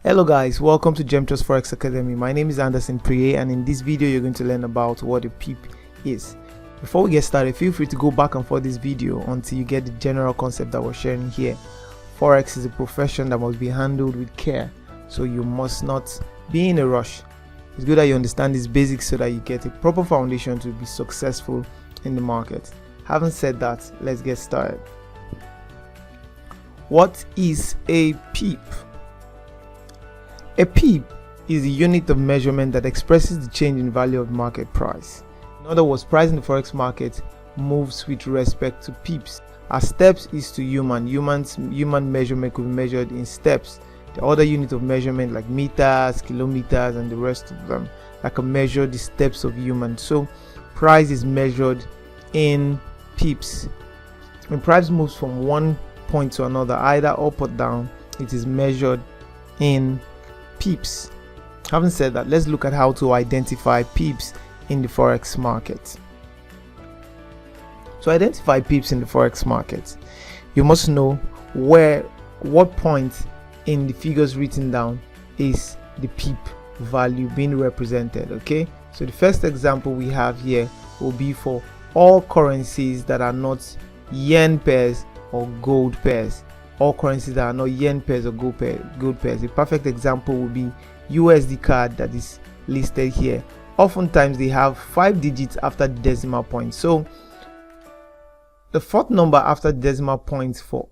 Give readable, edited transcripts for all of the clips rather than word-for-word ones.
Hello guys, welcome to Gemtrust Forex Academy. My name is Anderson Priye, and in this video you're going to learn about what a pip is. Before we get started, feel free to go back and forth this video until you get the general concept that we're sharing here. Forex is a profession that must be handled with care, so you must not be in a rush. It's good that you understand these basics so that you get a proper foundation to be successful in the market. Having said that, let's get started. What is a pip? A pip is a unit of measurement that expresses the change in value of market price. In other words, price in the forex market moves with respect to pips. As steps is to human measurement could be measured in steps. The other unit of measurement like meters, kilometers, and the rest of them that can measure the steps of human. So price is measured in pips. When price moves from one point to another, either up or down, it is measured in pips. Having said that, let's look at how to identify pips in the forex market. To identify pips in the forex market, you must know what point in the figures written down is the pip value being represented. Okay, so the first example we have here will be for all currencies that are not yen pairs or gold pairs. All currencies that are not yen pairs or gold pairs. A perfect example would be USD card that is listed here. Oftentimes they have 5 digits after the decimal point. So the fourth number after the decimal point for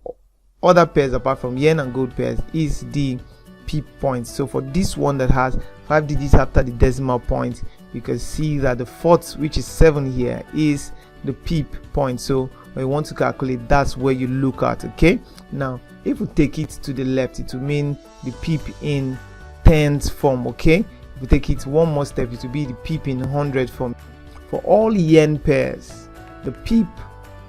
other pairs apart from yen and gold pairs is the pip point. So for this one that has 5 digits after the decimal point, you can see that the fourth, which is 7 here, is the pip point. So when you want to calculate, that's where you look at. Okay, now if we take it to the left, it will mean the pip in tens form. Okay, if we take it one more step, it will be the pip in 100 form. For all yen pairs, the pip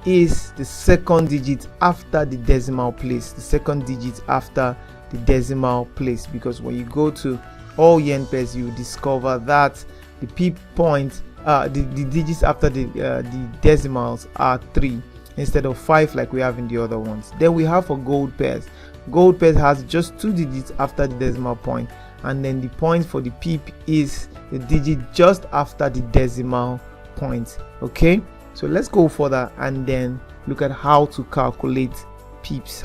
is the second digit after the decimal place. The second digit after the decimal place, because when you go to all yen pairs, you discover that the pip point, the digits after the decimals are 3 instead of 5 like we have in the other ones. Then we have for gold pairs. Gold pairs has just 2 digits after the decimal point, and then the point for the pip is the digit just after the decimal point. Okay, so let's go further and then look at how to calculate pips.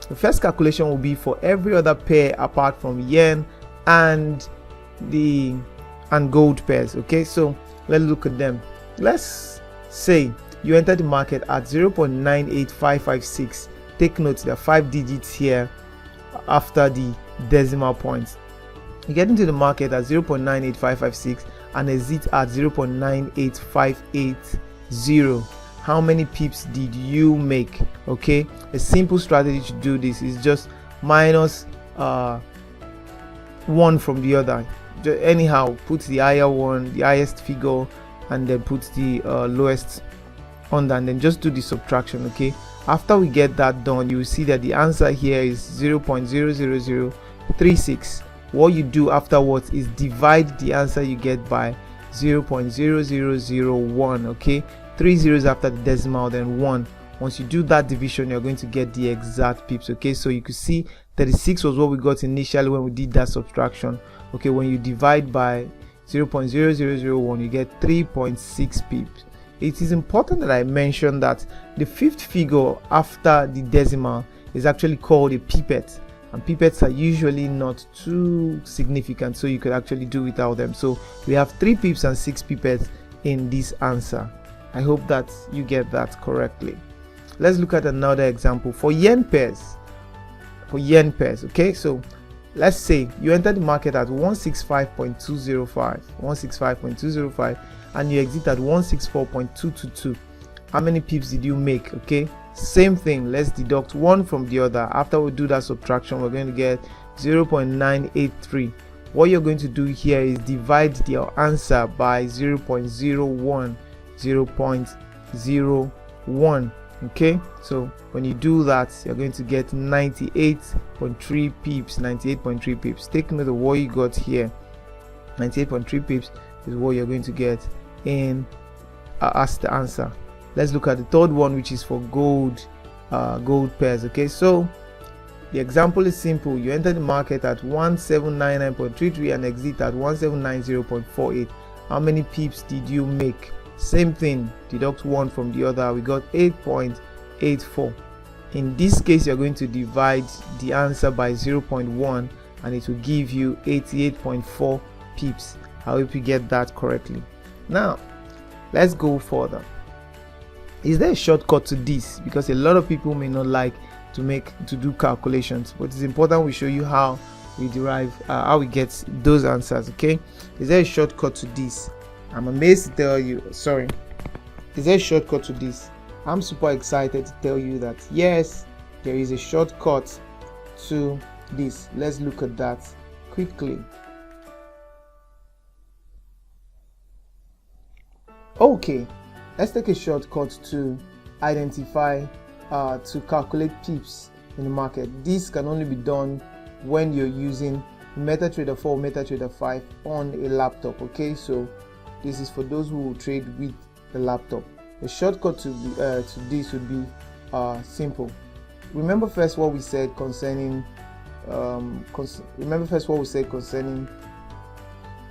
The first calculation will be for every other pair apart from yen and gold pairs. Okay, so let's look at them. Let's say you enter the market at 0.98556. Take note, there are 5 digits here after the decimal point. You get into the market at 0.98556 and exit at 0.98580. How many pips did you make? Okay, a simple strategy to do this is just minus 1 from the other. Just anyhow, put the higher one, the highest figure, and then put the lowest under, and then just do the subtraction. Okay, after we get that done, you will see that the answer here is 0.00036. What you do afterwards is divide the answer you get by 0.0001. okay, 3 zeros after the decimal, then 1. Once you do that division, you're going to get the exact pips. Okay, so you could see 36 was what we got initially when we did that subtraction. Okay, when you divide by 0.0001, you get 3.6 pips. It is important that I mention that the fifth figure after the decimal is actually called a pipette, and pipettes are usually not too significant, so you could actually do without them. So we have 3 pips and 6 pipettes in this answer. I hope that you get that correctly. Let's look at another example for yen pairs. Okay, so let's say you enter the market at 165.205, and you exit at 164.222. How many pips did you make? Okay, same thing, let's deduct 1 from the other. After we do that subtraction, we're going to get 0.983. What you're going to do here is divide your answer by 0.01. Okay, so when you do that, you're going to get 98.3 pips. Take note of what you got here. 98.3 pips is what you're going to get in as the answer. Let's look at the third one, which is for gold pairs. Okay, so The example is simple. You enter the market at 1799.33 and exit at 1790.48. How many pips did you make? Same thing, deduct 1 from the other. We got 8.84. In this case, you're going to divide the answer by 0.1 and it will give you 88.4 pips. I hope you get that correctly. Now let's go further. Is there a shortcut to this? Because a lot of people may not like to do calculations, but it's important we show you how we derive how we get those answers. Okay, is there a shortcut to this? I'm amazed to tell you, sorry, is there a shortcut to this? I'm super excited to tell you that yes, there is a shortcut to this. Let's look at that quickly. Okay, let's take a shortcut to identify to calculate pips in the market. This can only be done when you're using MetaTrader 4 or MetaTrader 5 on a laptop. Okay, so this is for those who will trade with the laptop. The shortcut to this would be simple. Remember first what we said concerning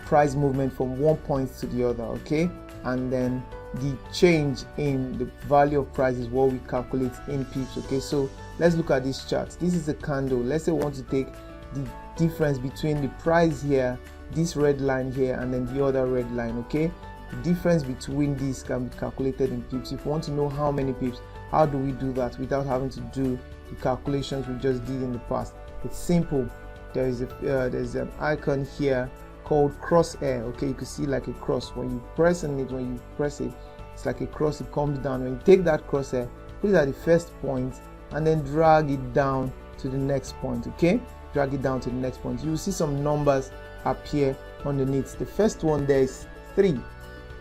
price movement from one point to the other. Okay, and then the change in the value of price is what we calculate in pips. Okay, so let's look at this chart. This is a candle. Let's say we want to take the difference between the price here, this red line here, and then the other red line. Okay, the difference between these can be calculated in pips. If you want to know how many pips, how do we do that without having to do the calculations we just did in the past? It's simple. There's an icon here called crosshair. Okay, you can see like a cross. When you press on it, when you press it, it's like a cross. It comes down. When you take that crosshair, put it at the first point and then drag it down to the next point. Okay, drag it down to the next point. You will see some numbers appear underneath. The first one there is 3.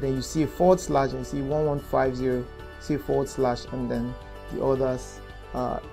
Then you see a forward slash and you see 1150. See a forward slash and then the others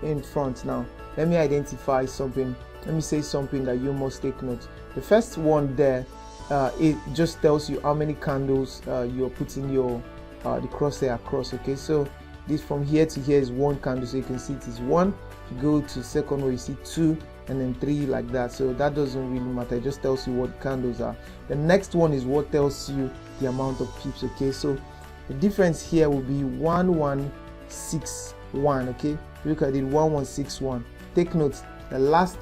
in front. Now let me identify something. Let me say something that you must take note. The first one there, it just tells you how many candles you're putting your the crosshair across. Okay, so this from here to here is 1 candle, so you can see it is 1. If you go to second one, you see 2 and then 3 like that. So that doesn't really matter, it just tells you what candles are. The next one is what tells you the amount of pips. Okay, so the difference here will be 1161. Okay, look at it, 1161. Take note, the last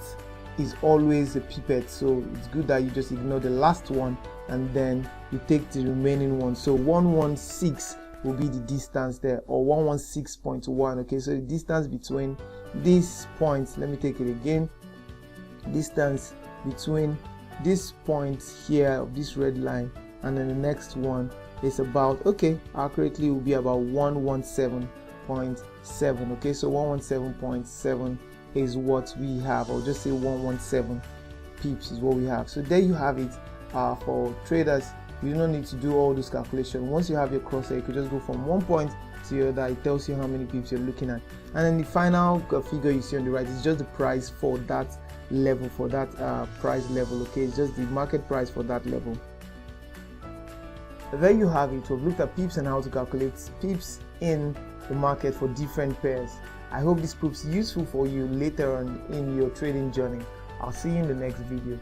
is always a pipette, so it's good that you just ignore the last one and then you take the remaining one. So 116 will be the distance there, or 116.1. okay, so the distance between these points, let me take it again, distance between this point here of this red line and then the next one is about, okay, accurately will be about 117.7. okay, so 117.7 is what we have. I'll just say 117 pips is what we have. So there you have it. For traders, you don't need to do all this calculation. Once you have your crosshair, you could just go from one point to the other. It tells you how many pips you're looking at, and then the final figure you see on the right is just the price for that level, for that price level. Okay, it's just the market price for that level. There you have it. We've looked at pips and how to calculate pips in the market for different pairs. I hope this proves useful for you later on in your trading journey. I'll see you in the next video.